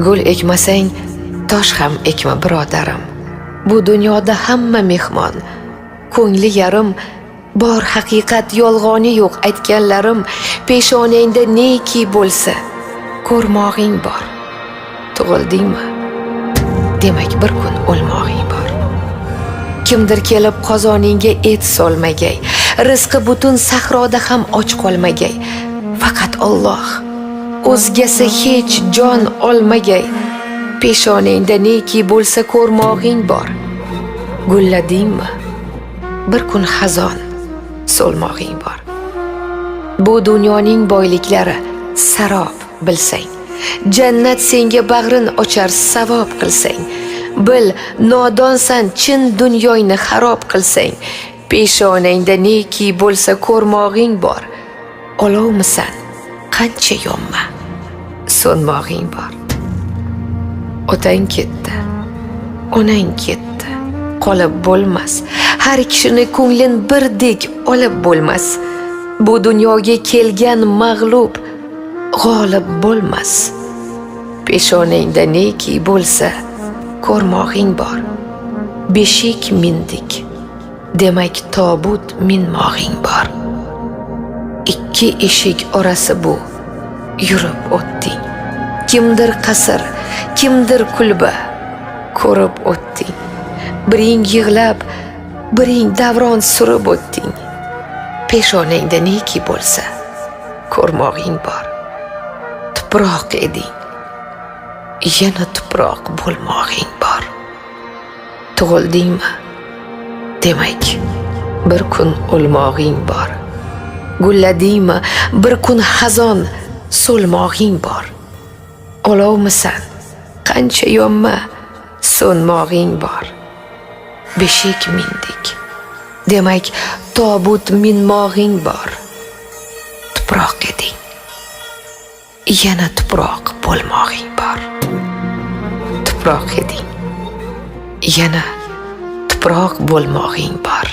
Gul ekmasang tosh ham ekma birodarim. Bu dunyoda hamma mehmon, ko'ngli yarim. Bor haqiqat yolg'oni yo'q aytganlarim. Peshonangda neki bo'lsa ko'rmog'ing bor. Tug'ildingmi? Demak bir kun o'lmog'ing bor. Kimdir kelib qozoningga et solmagay, rizqi butun sahroda ham och qolmagay. Faqat Alloh, o'zgasi hech jon olmagay. Peshonangda neki bo'lsa ko'rmog'ing bor. Gulladingmi? Bir kun xazon so'lmog'ing bor. Bu dunyoning boyliklari sarob bilsang, jannat senga bag'rin ochar savob qilsang. Bil, nodonsan chin dunyoyni xarob qilsang. Peshonangda neki bo'lsa ko'rmog'ing bor. Olovmisan, qancha yonma, so'nmog'ing bor. Otang ketdi, onang ketdi, qolib bo'lmas. Har kishini ko'nglin birdek olib bo'lmas. Bu dunyoga kelgan mag'lub g'olib bo'lmas. Peshonangda neki bo'lsa ko'rmog'ing bor. Beshik mindik, demak tobut minmog'ing bor. Ikki eshik orasi bu, yurib o'tding. Kimdir qasr, kimdir kulba, ko'rib o'tding. Biring yig'lab, biring davron surib o'tding. Peshonangda neki bo'lsa ko'rmog'ing bor. Tuproq eding, yana tuproq bo'lmog'ing bor. Tug'ildingmi? Demak bir kun o'lmog'ing bor. Gulladingmi? Bir kun xazon so'lmog'ing bor. Olovmisan, qancha yonma, so'nmog'ing bor. Beshik mindik, demak tobut minmog'ing bor. Tuproq eding, yana tuproq bo'lmog'ing bor. Tuproq eding, yana tuproq bo'lmog'ing bor.